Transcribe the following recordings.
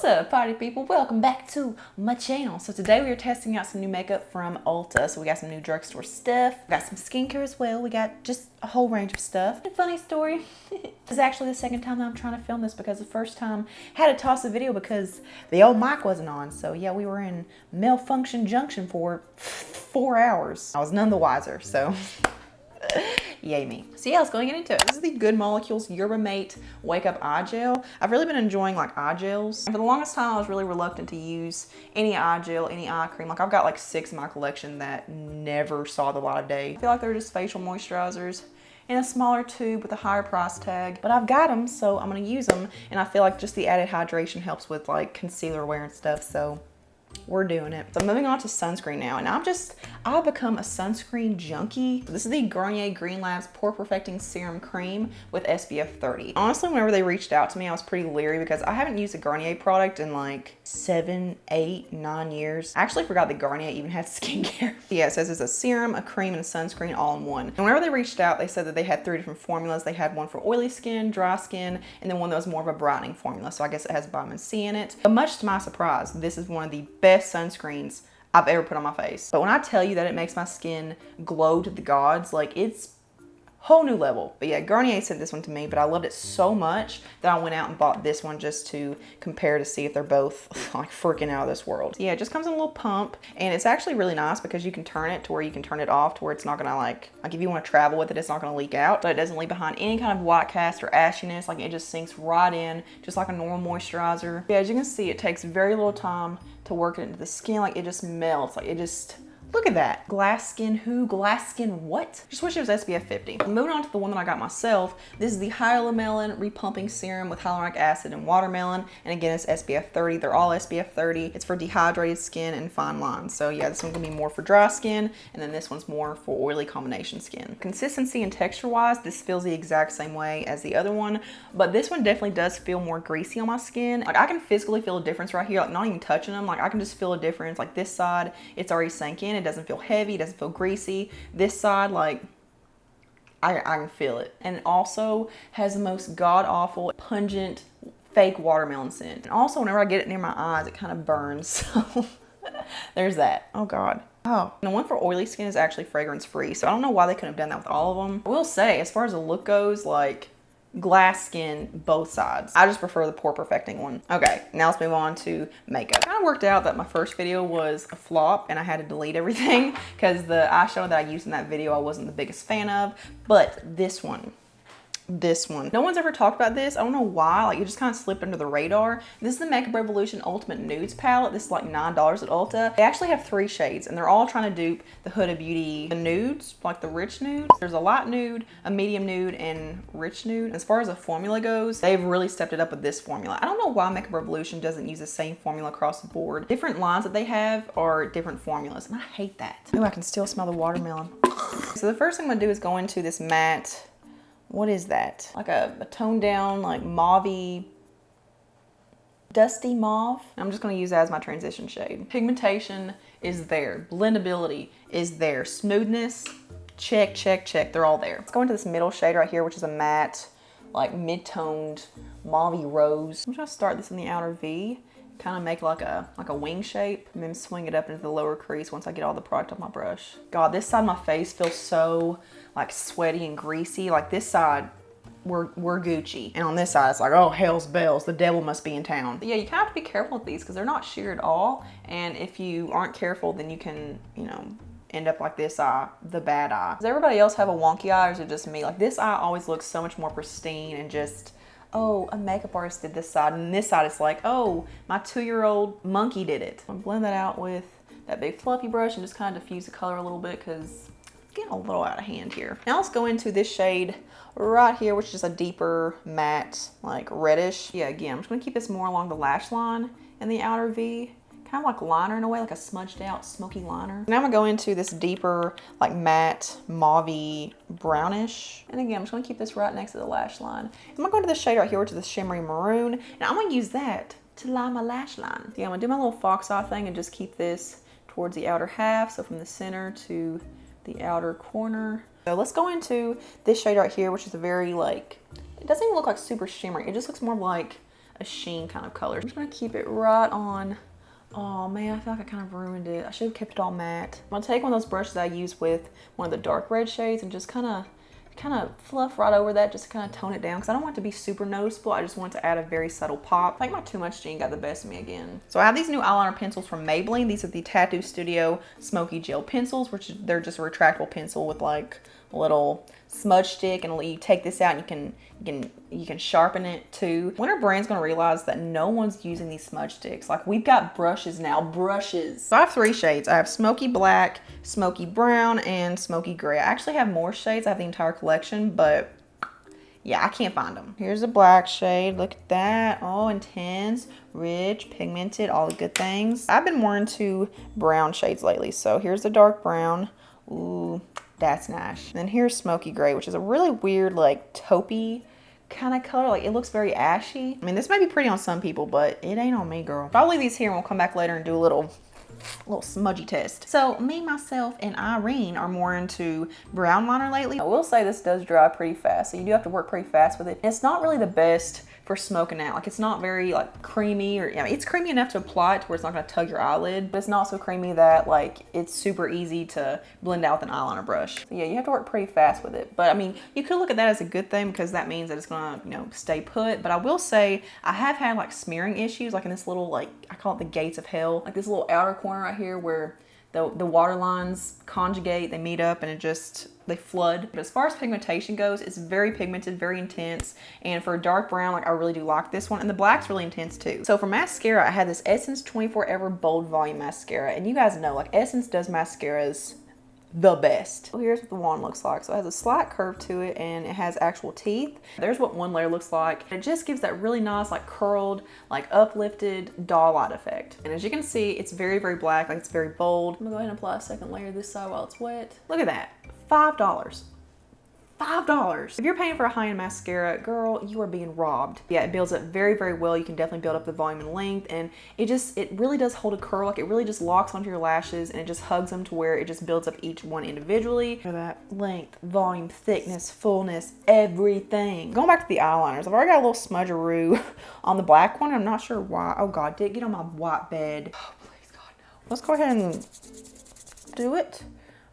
up, party people? Welcome back to my channel. So today we are testing out some new makeup from Ulta. So we got some new drugstore stuff. We got some skincare as well. We got just a whole range of stuff. And funny story, this is actually the second time that I'm trying to film this because the first time I had to toss a video because the old mic wasn't on. So yeah, we were in malfunction junction for 4 hours. I was none the wiser, so yay me. So yeah, let's go and get into it. This is the Good Molecules Yerba Mate Wake Up Eye Gel. I've really been enjoying like eye gels. And for the longest time, I was really reluctant to use any eye gel, any eye cream. Like I've got like 6 in my collection that never saw the light of day. I feel like they're just facial moisturizers in a smaller tube with a higher price tag. But I've got them, so I'm gonna use them. And I feel like just the added hydration helps with like concealer wear and stuff, so we're doing it. So moving on to sunscreen now, and I've become a sunscreen junkie. This is the Garnier Green Labs Pore Perfecting Serum Cream with SPF 30. Honestly, whenever they reached out to me, I was pretty leery because I haven't used a Garnier product in like 7, 8, 9 years. I actually forgot that Garnier even had skincare. Yeah, it says it's a serum, a cream, and a sunscreen all in one. And whenever they reached out, they said that they had 3 different formulas. They had one for oily skin, dry skin, and then one that was more of a brightening formula. So I guess it has vitamin C in it. But much to my surprise, this is one of the best sunscreens I've ever put on my face. But when I tell you that it makes my skin glow to the gods, like it's whole new level. But yeah, Garnier sent this one to me, but I loved it so much that I went out and bought this one just to compare to see if they're both like freaking out of this world. Yeah, it just comes in a little pump, and it's actually really nice because you can turn it to where you can turn it off to where it's not gonna like if you want to travel with it, it's not gonna leak out, but it doesn't leave behind any kind of white cast or ashiness. Like it just sinks right in, just like a normal moisturizer. Yeah, as you can see, it takes very little time to work it into the skin. Like it just melts, like it just, look at that. Glass skin who? Glass skin what? Just wish it was SPF 50. Moving on to the one that I got myself. This is the Hyaluronic Repumping Serum with hyaluronic acid and watermelon. And again, it's SPF 30. They're all SPF 30. It's for dehydrated skin and fine lines. So yeah, this one's gonna be more for dry skin, and then this one's more for oily combination skin. Consistency and texture wise, this feels the exact same way as the other one, but this one definitely does feel more greasy on my skin. Like I can physically feel a difference right here, like not even touching them. Like I can just feel a difference. Like this side, it's already sank in. It doesn't feel heavy, it doesn't feel greasy. This side, like I can feel it. And it also has the most god-awful pungent fake watermelon scent. And also whenever I get it near my eyes, it kind of burns. So there's that. Oh god. Oh, and the one for oily skin is actually fragrance free, so I don't know why they couldn't have done that with all of them. I will say, as far as the look goes, like glass skin both sides. I just prefer the pore perfecting one. Okay, now let's move on to makeup. It kind of worked out that my first video was a flop and I had to delete everything because the eyeshadow that I used in that video I wasn't the biggest fan of, but this one, no one's ever talked about this. I don't know why, like it just kind of slipped under the radar. This is the Makeup Revolution Ultimate Nudes palette. This is like $9 at Ulta. They actually have 3 shades and they're all trying to dupe the Huda Beauty, the nudes, like the rich nudes. There's a light nude, a medium nude, and rich nude. As far as the formula goes, they've really stepped it up with this formula. I don't know why Makeup Revolution doesn't use the same formula across the board. Different lines that they have are different formulas, and I hate that. Ooh, I can still smell the watermelon. So the first thing I'm gonna do is go into this matte, what is that? Like a toned down, like mauve-y, dusty mauve. I'm just gonna use that as my transition shade. Pigmentation is there. Blendability is there. Smoothness, check, check, check. They're all there. Let's go into this middle shade right here, which is a matte, like mid-toned mauve-y rose. I'm just gonna start this in the outer V, kind of make like a wing shape, and then swing it up into the lower crease once I get all the product off my brush. God, this side of my face feels so like sweaty and greasy. Like this side, we're Gucci. And on this side, it's like, oh, hell's bells, the devil must be in town. But yeah, you kind of have to be careful with these because they're not sheer at all. And if you aren't careful, then you can, you know, end up like this eye, the bad eye. Does everybody else have a wonky eye or is it just me? Like this eye always looks so much more pristine and just, oh, a makeup artist did this side, and this side it's like, oh, my 2-year-old monkey did it. I'm gonna blend that out with that big fluffy brush and just kind of diffuse the color a little bit because it's getting a little out of hand here. Now let's go into this shade right here, which is a deeper matte, like reddish. Yeah, again, I'm just gonna keep this more along the lash line in the outer V. Kind of like liner in a way, like a smudged out smoky liner. Now I'm gonna go into this deeper, like matte, mauve-y, brownish. And again, I'm just gonna keep this right next to the lash line. I'm gonna go into this shade right here, which is the shimmery maroon. And I'm gonna use that to line my lash line. Yeah, I'm gonna do my little fox eye thing and just keep this towards the outer half. So from the center to the outer corner. So let's go into this shade right here, which is a very like, it doesn't even look like super shimmery. It just looks more like a sheen kind of color. I'm just gonna keep it right on. Oh man, I feel like I kind of ruined it. I should have kept it all matte. I'm gonna take one of those brushes I use with one of the dark red shades and just kind of fluff right over that just to kind of tone it down because I don't want it to be super noticeable. I just want to add a very subtle pop. I think my Too Much Gene got the best of me again. So I have these new eyeliner pencils from Maybelline. These are the Tattoo Studio Smoky Gel Pencils, which they're just a retractable pencil with like a little smudge stick, and you take this out and you can sharpen it too. When are brands gonna realize that no one's using these smudge sticks? Like, we've got brushes now, brushes. So I have 3 shades. I have Smoky Black, Smoky Brown, and Smoky Gray. I actually have more shades. I have the entire collection, but yeah, I can't find them. Here's a black shade. Look at that. Oh, intense, rich, pigmented, all the good things. I've been more into brown shades lately. So here's the dark brown. Ooh, that's nice. And then here's Smoky Gray, which is a really weird, like, taupey kind of color. Like, it looks very ashy. I mean, this may be pretty on some people, but it ain't on me, girl. I'll leave these here and we'll come back later and do a little smudgy test. So me, myself, and Irene are more into brown liner lately. I will say this does dry pretty fast, so you do have to work pretty fast with it. It's not really the best for smoking out. Like, it's not very like creamy, or, I mean, it's creamy enough to apply it to where it's not gonna tug your eyelid, but it's not so creamy that like it's super easy to blend out with an eyeliner brush. So yeah, you have to work pretty fast with it. But I mean, you could look at that as a good thing because that means that it's gonna, you know, stay put. But I will say I have had like smearing issues, like in this little, like, I call it the gates of hell, like this little outer corner right here where the water lines conjugate, they meet up, and they flood. But as far as pigmentation goes, it's very pigmented, very intense. And for a dark brown, like, I really do like this one. And the black's really intense too. So for mascara, I had this Essence 24 Ever Bold Volume Mascara. And you guys know, like, Essence does mascaras the best. So here's what the wand looks like. So it has a slight curve to it and it has actual teeth. There's what one layer looks like. It just gives that really nice, like, curled, like, uplifted doll light effect. And as you can see, it's very, very black, like, it's very bold. I'm gonna go ahead and apply a second layer this side while it's wet. Look at that, $5. $5. If you're paying for a high-end mascara, girl, you are being robbed. Yeah, it builds up very, very well. You can definitely build up the volume and length, and it really does hold a curl. Like, it really just locks onto your lashes and it just hugs them to where it just builds up each one individually. For that length, volume, thickness, fullness, everything. Going back to the eyeliners, I've already got a little smudgeroo on the black one. I'm not sure why. Oh God, did it get on my white bed? Oh, please God, no. Let's go ahead and do it.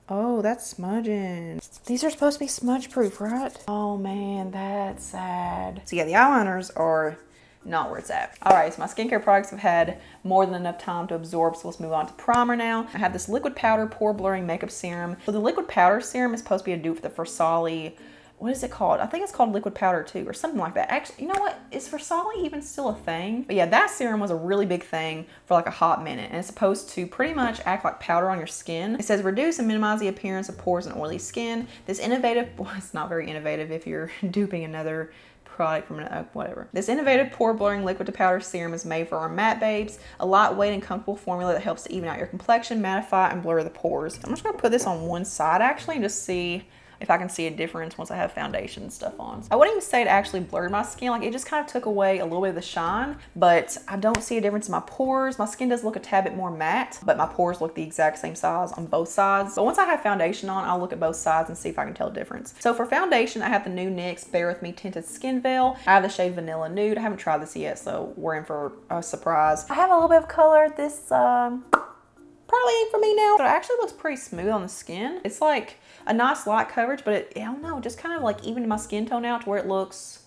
Oh, that's smudging. These are supposed to be smudge proof, right? Oh man, that's sad. So yeah, the eyeliners are not where it's at. All right, so my skincare products have had more than enough time to absorb, so let's move on to primer now. I have this liquid powder pore blurring makeup serum. So the liquid powder serum is supposed to be a dupe for the Versali. What is it called? I think it's called liquid powder 2 or something like that. Actually, you know what? Is Versali even still a thing? But yeah, that serum was a really big thing for like a hot minute, and it's supposed to pretty much act like powder on your skin. It says reduce and minimize the appearance of pores and oily skin. This innovative, well, it's not very innovative if you're duping another product from whatever. This innovative pore blurring liquid to powder serum is made for our matte babes, a lightweight and comfortable formula that helps to even out your complexion, mattify, and blur the pores. I'm just gonna put this on one side actually and just see if I can see a difference once I have foundation and stuff on. I wouldn't even say it actually blurred my skin. Like, it just kind of took away a little bit of the shine, but I don't see a difference in my pores. My skin does look a tad bit more matte, but my pores look the exact same size on both sides. But once I have foundation on, I'll look at both sides and see if I can tell a difference. So for foundation, I have the new NYX Bear With Me Tinted Skin Veil. I have the shade Vanilla Nude. I haven't tried this yet, so we're in for a surprise. I have a little bit of color. This probably ain't for me now, but it actually looks pretty smooth on the skin. It's like a nice light coverage, but I don't know, just kind of like evened my skin tone out to where it looks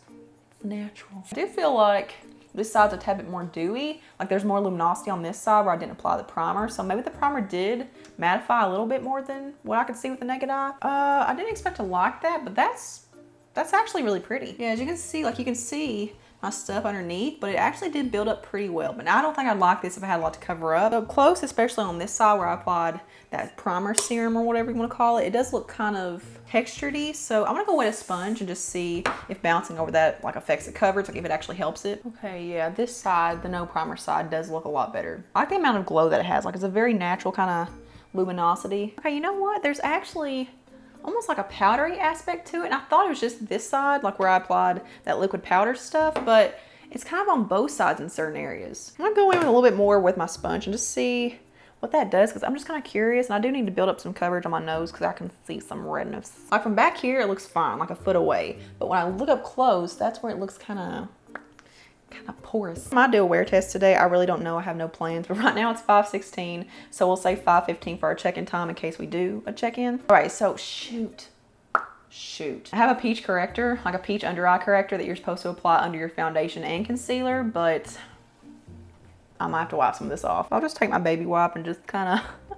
natural. I do feel like this side's a tad bit more dewy. Like, there's more luminosity on this side where I didn't apply the primer. So maybe the primer did mattify a little bit more than what I could see with the naked eye. I didn't expect to like that, but that's actually really pretty. Yeah, as you can see, like, you can see my stuff underneath, but it actually did build up pretty well. But I don't think I'd like this if I had a lot to cover up. So close, especially on this side where I applied that primer serum or whatever you want to call it, it does look kind of textured-y. So I'm gonna go wet a sponge and just see if bouncing over that like affects the coverage, like if it actually helps it. Okay, yeah, this side, the no primer side, does look a lot better. I like the amount of glow that it has. Like, it's a very natural kind of luminosity. Okay, you know what? There's actually almost like a powdery aspect to it. And I thought it was just this side, like where I applied that liquid powder stuff, but it's kind of on both sides in certain areas. I'm gonna go in with a little bit more with my sponge and just see what that does, because I'm just kind of curious, and I do need to build up some coverage on my nose because I can see some redness. Like, from back here, it looks fine, like a foot away. But when I look up close, that's where it looks kind of kind of porous. I might do a wear test today. I really don't know. I have no plans, but right now it's 5:16. So we'll say 5:15 for our check-in time in case we do a check-in. All right, so shoot. I have a peach corrector, like a peach under eye corrector that you're supposed to apply under your foundation and concealer, but I might have to wipe some of this off. I'll just take my baby wipe and just kind of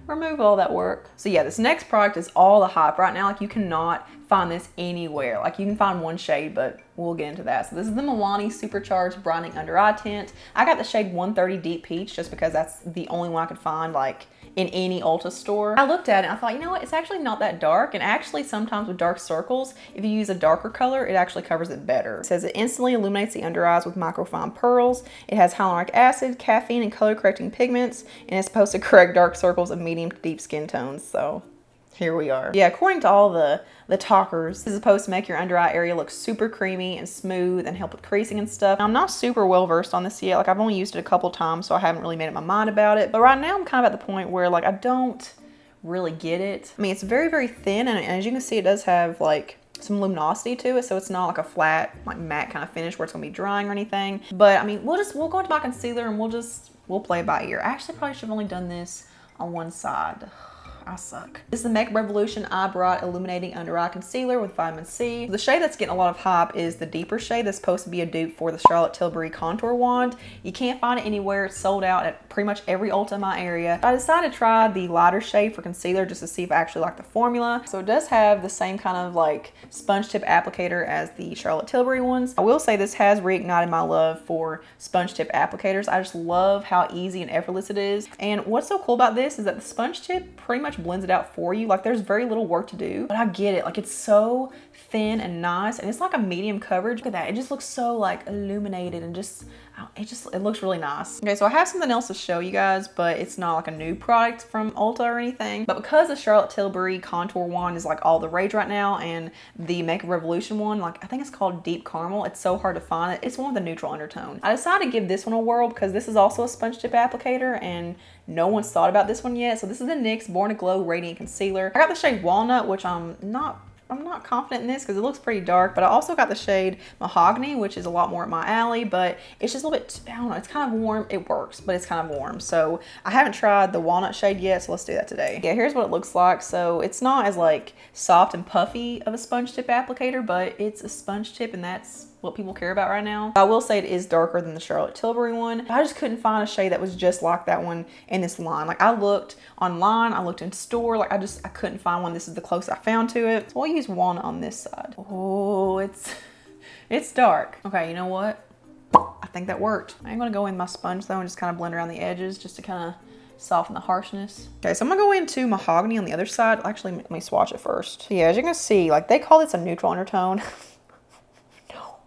remove all that work. So yeah, this next product is all the hype right now. Like you cannot find this anywhere. Like you can find one shade, but we'll get into that. So this is the Milani Supercharged Brightening Under Eye Tint. I got the shade 130 Deep Peach just because that's the only one I could find like in any Ulta store. I looked at it and I thought, you know what, it's actually not that dark. And actually sometimes with dark circles, if you use a darker color, it actually covers it better. It says it instantly illuminates the under eyes with microfine pearls. It has hyaluronic acid, caffeine, and color correcting pigments. And it's supposed to correct dark circles of medium to deep skin tones. So here we are. Yeah, according to all the talkers, this is supposed to make your under eye area look super creamy and smooth and help with creasing and stuff. Now, I'm not super well versed on this yet. Like I've only used it a couple times, so I haven't really made up my mind about it. But right now I'm kind of at the point where like I don't really get it. I mean, it's very, very thin, and as you can see, it does have like some luminosity to it, so it's not like a flat, like matte kind of finish where it's gonna be drying or anything. But I mean, we'll go into my concealer and we'll play it by ear. I actually probably should have only done this on one side. I suck. This is the Makeup Revolution Eye Bright Illuminating Under Eye Concealer with vitamin C. The shade that's getting a lot of hype is the deeper shade that's supposed to be a dupe for the Charlotte Tilbury Contour Wand. You can't find it anywhere. It's sold out at pretty much every Ulta in my area. I decided to try the lighter shade for concealer just to see if I actually like the formula. So it does have the same kind of like sponge tip applicator as the Charlotte Tilbury ones. I will say this has reignited my love for sponge tip applicators. I just love how easy and effortless it is. And what's so cool about this is that the sponge tip pretty much blends it out for you. Like there's very little work to do, but I get it. Like it's so thin and nice, and it's like a medium coverage. Look at that. It just looks so like illuminated and just it looks really nice. Okay, so I have something else to show you guys, but it's not like a new product from Ulta or anything. But because the Charlotte Tilbury Contour Wand is like all the rage right now, and the Makeup Revolution one, like I think it's called Deep Caramel, it's so hard to find it. It's one with a neutral undertone. I decided to give this one a whirl because this is also a sponge tip applicator, and no one's thought about this one yet. So this is the NYX Born to Glow Radiant Concealer. I got the shade Walnut, which I'm not confident in this because it looks pretty dark, but I also got the shade Mahogany, which is a lot more at my alley, but it's just a little bit, I don't know, it's kind of warm. It works, but it's kind of warm. So I haven't tried the Walnut shade yet, so let's do that today. Yeah, here's what it looks like. So it's not as like soft and puffy of a sponge tip applicator, but it's a sponge tip, and that's what people care about right now. I will say it is darker than the Charlotte Tilbury one. I just couldn't find a shade that was just like that one in this line. Like I looked online, I looked in store, like I couldn't find one. This is the closest I found to it. So we'll use Walnut on this side. Oh, it's dark. Okay, you know what? I think that worked. I'm gonna go in my sponge though and just kind of blend around the edges just to kind of soften the harshness. Okay, so I'm gonna go into Mahogany on the other side. Actually, let me swatch it first. So yeah, as you can see, like they call this a neutral undertone.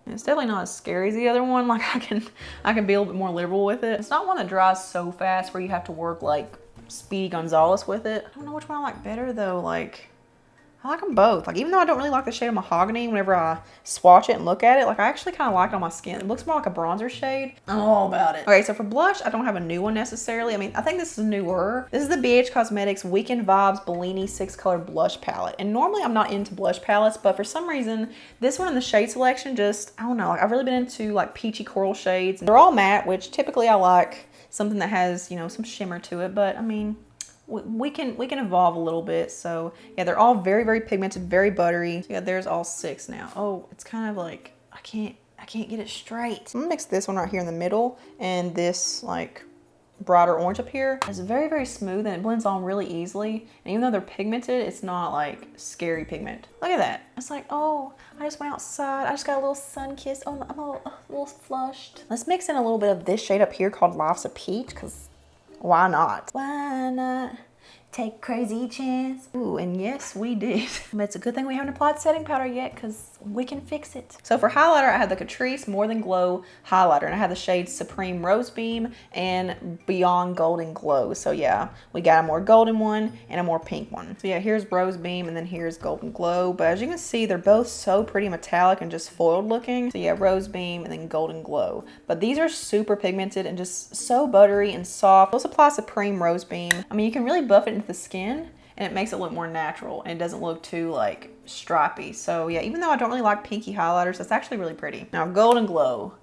It's definitely not as scary as the other one. Like I can be a little bit more liberal with it. It's not one that dries so fast where you have to work like Speedy Gonzalez with it. I don't know which one I like better though. Like I like them both. Like even though I don't really like the shade of Mahogany, whenever I swatch it and look at it, like I actually kind of like it on my skin. It looks more like a bronzer shade. I'm all about it. Okay, so for blush, I don't have a new one necessarily. I mean, I think this is newer. This is the BH Cosmetics Weekend Vibes Bellini 6-color blush palette. And normally I'm not into blush palettes, but for some reason, this one in the shade selection just, I don't know, like I've really been into like peachy coral shades. They're all matte, which typically I like something that has, you know, some shimmer to it, but I mean, we can evolve a little bit. So yeah, they're all very, very pigmented, very buttery. So yeah, there's all 6 now. Oh, it's kind of like, I can't get it straight. I'm gonna mix this one right here in the middle and this like brighter orange up here. It's very, very smooth and it blends on really easily. And even though they're pigmented, it's not like scary pigment. Look at that. It's like, oh, I just went outside. I just got a little sun kiss. Oh, I'm a little flushed. Let's mix in a little bit of this shade up here called Life's a Peach, because why not? Why not take crazy chance? Ooh, and yes, we did. But it's a good thing we haven't applied setting powder yet, because we can fix it. So for highlighter, I had the Catrice More Than Glow highlighter, and I had the shades Supreme Rose Beam and Beyond Golden Glow. So yeah, we got a more golden one and a more pink one. So yeah, here's Rose Beam and then here's Golden Glow. But as you can see, they're both so pretty metallic and just foiled looking. So yeah, Rose Beam and then Golden Glow. But these are super pigmented and just so buttery and soft. Let's apply Supreme Rose Beam. I mean, you can really buff it into the skin and it makes it look more natural and it doesn't look too like stripy. So yeah, even though I don't really like pinky highlighters, that's actually really pretty. Now Golden Glow.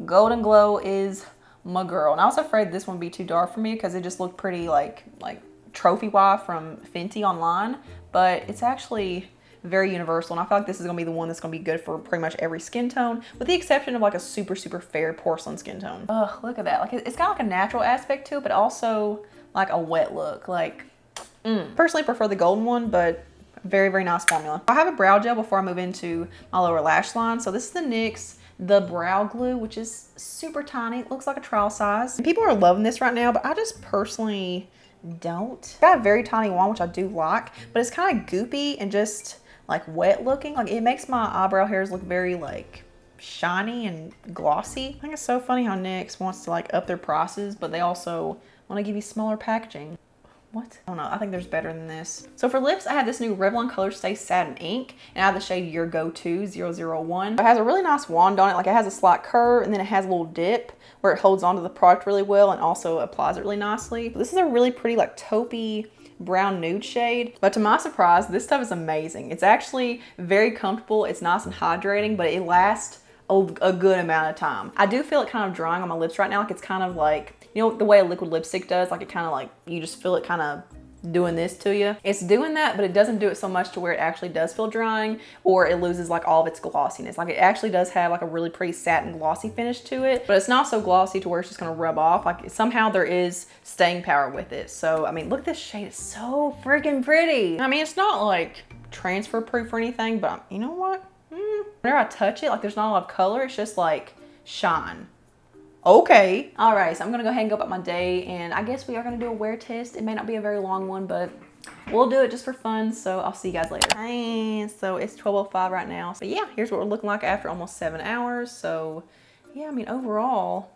Golden Glow is my girl. And I was afraid this one would be too dark for me because it just looked pretty like trophy wife from Fenty online, but it's actually very universal, and I feel like this is gonna be the one that's gonna be good for pretty much every skin tone, with the exception of like a super fair porcelain skin tone. Ugh, look at that. Like, it's got like a natural aspect to it, but also like a wet look. Like, personally prefer the golden one, but very nice formula. I have a brow gel before I move into my lower lash line. So this is the NYX The Brow Glue, which is super tiny. It looks like a trial size. And people are loving this right now, but I just personally don't. It's got a very tiny wand, which I do like, but it's kind of goopy and just like wet looking. Like, it makes my eyebrow hairs look very like shiny and glossy. I think it's so funny how NYX wants to like up their prices, but they also want to give you smaller packaging. What? I don't know. I think there's better than this. So for lips, I have this new Revlon Color Stay Satin Ink, and I have the shade Your Go-To 001. It has a really nice wand on it. Like, it has a slight curve, and then it has a little dip where it holds onto the product really well and also applies it really nicely. This is a really pretty like taupey brown nude shade, but to my surprise, this stuff is amazing. It's actually very comfortable. It's nice and hydrating, but it lasts a good amount of time. I do feel it kind of drying on my lips right now. Like, it's kind of like, you know, the way a liquid lipstick does, like it kind of like, you just feel it kind of doing this to you. It's doing that, but it doesn't do it so much to where it actually does feel drying, or it loses like all of its glossiness. Like, it actually does have like a really pretty satin glossy finish to it, but it's not so glossy to where it's just gonna rub off. Like, somehow there is staying power with it. So, I mean, look at this shade. It's so freaking pretty. I mean, it's not like transfer proof or anything, but you know what? Whenever I touch it, like, there's not a lot of color. It's just like shine. Okay. All right, so I'm gonna go ahead and go about my day, and I guess we are gonna do a wear test. It may not be a very long one, but we'll do it just for fun, so I'll see you guys later. And so it's 12:05 right now. So yeah, here's what we're looking like after almost 7 hours. So yeah, I mean, overall,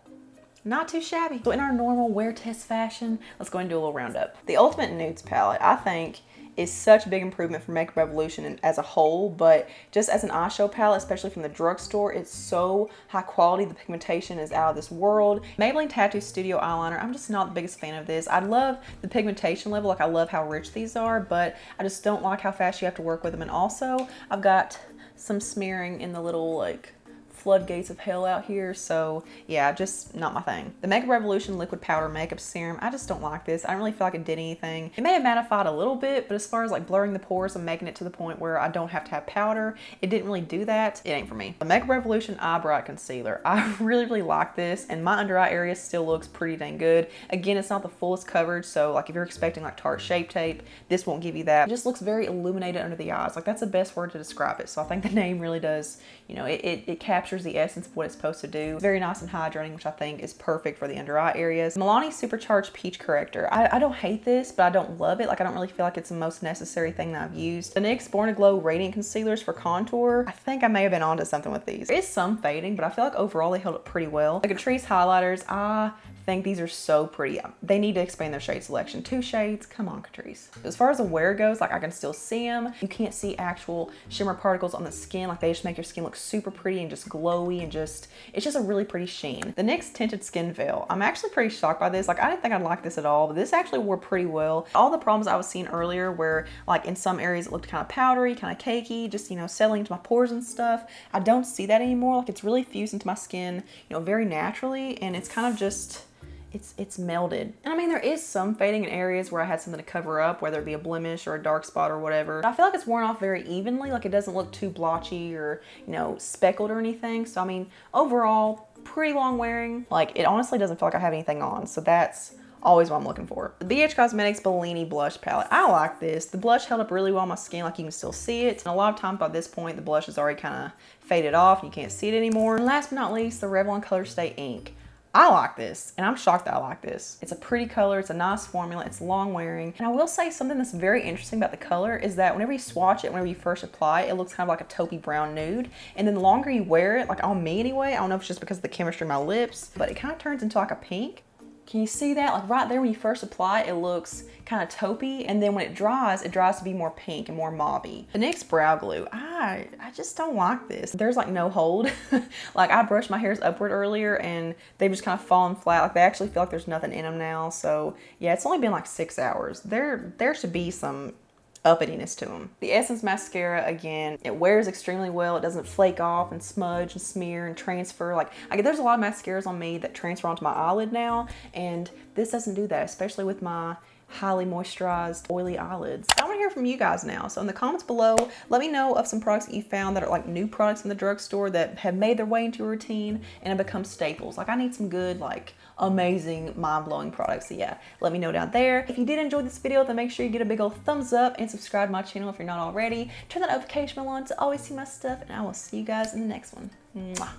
not too shabby. So in our normal wear test fashion, let's go and do a little roundup. The Ultimate Nudes palette, I think, is such a big improvement for Makeup Revolution as a whole, but just as an eyeshadow palette, especially from the drugstore, it's so high quality. The pigmentation is out of this world. Maybelline Tattoo Studio eyeliner, I'm just not the biggest fan of this. I love the pigmentation level, like I love how rich these are, but I just don't like how fast you have to work with them. And also, I've got some smearing in the little like floodgates of hell out here, so yeah, just not my thing. The Makeup Revolution Liquid Powder Makeup Serum, I just don't like this. I don't really feel like it did anything. It may have mattified a little bit, but as far as like blurring the pores and making it to the point where I don't have to have powder, it didn't really do that. It ain't for me. The Makeup Revolution Eye Bright Concealer, I really like this, and my under eye area still looks pretty dang good. Again, it's not the fullest coverage, so like if you're expecting like Tarte Shape Tape, this won't give you that. It just looks very illuminated under the eyes. Like, that's the best word to describe it. So I think the name really does, you know, it captures the essence of what it's supposed to do. Very nice and hydrating, which I think is perfect for the under eye areas. Milani Supercharged Peach Corrector. I don't hate this, but I don't love it. Like, I don't really feel like it's the most necessary thing that I've used. The NYX Born to Glow Radiant Concealers for contour. I think I may have been onto something with these. There is some fading, but I feel like overall they held up pretty well. The Catrice highlighters, I think these are so pretty. They need to expand their shade selection. 2 shades, come on, Catrice. As far as the wear goes, like, I can still see them. You can't see actual shimmer particles on the skin. Like, they just make your skin look super pretty and just glowy, and just, it's just a really pretty sheen. The NYX Tinted Skin Veil, I'm actually pretty shocked by this. Like, I didn't think I'd like this at all, but this actually wore pretty well. All the problems I was seeing earlier where like in some areas it looked kind of powdery, kind of cakey, just, you know, settling into my pores and stuff. I don't see that anymore. Like, it's really fused into my skin, you know, very naturally, and it's kind of just, it's melded. And I mean, there is some fading in areas where I had something to cover up, whether it be a blemish or a dark spot or whatever. But I feel like it's worn off very evenly. Like, it doesn't look too blotchy or, you know, speckled or anything. So I mean, overall, pretty long wearing. Like, it honestly doesn't feel like I have anything on. So that's always what I'm looking for. The BH Cosmetics Bellini Blush Palette. I like this. The blush held up really well on my skin. Like, you can still see it. And a lot of times by this point, the blush is already kind of faded off. You can't see it anymore. And last but not least, the Revlon Color Stay Ink. I like this, and I'm shocked that I like this. It's a pretty color, it's a nice formula, it's long wearing. And I will say something that's very interesting about the color is that whenever you swatch it, whenever you first apply it, it looks kind of like a taupey brown nude. And then the longer you wear it, like on me anyway, I don't know if it's just because of the chemistry of my lips, but it kind of turns into like a pink. Can you see that? Like, right there when you first apply it, it looks kind of taupey, and then when it dries to be more pink and more mauvey. The NYX Brow Glue, I just don't like this. There's like no hold. Like, I brushed my hairs upward earlier and they've just kind of fallen flat. Like, they actually feel like there's nothing in them now. So yeah, it's only been like 6 hours. There should be some uppityness to them. The Essence mascara, again, it wears extremely well. It doesn't flake off and smudge and smear and transfer. Like, there's a lot of mascaras on me that transfer onto my eyelid now, and this doesn't do that, especially with my highly moisturized, oily eyelids. I want to hear from you guys now. So in the comments below, let me know of some products that you found that are like new products in the drugstore that have made their way into your routine and have become staples. Like, I need some good, like, amazing, mind-blowing products. So yeah, let me know down there. If you did enjoy this video, then make sure you get a big old thumbs up and subscribe to my channel if you're not already. Turn that notification bell on to always see my stuff, and I will see you guys in the next one. Mwah.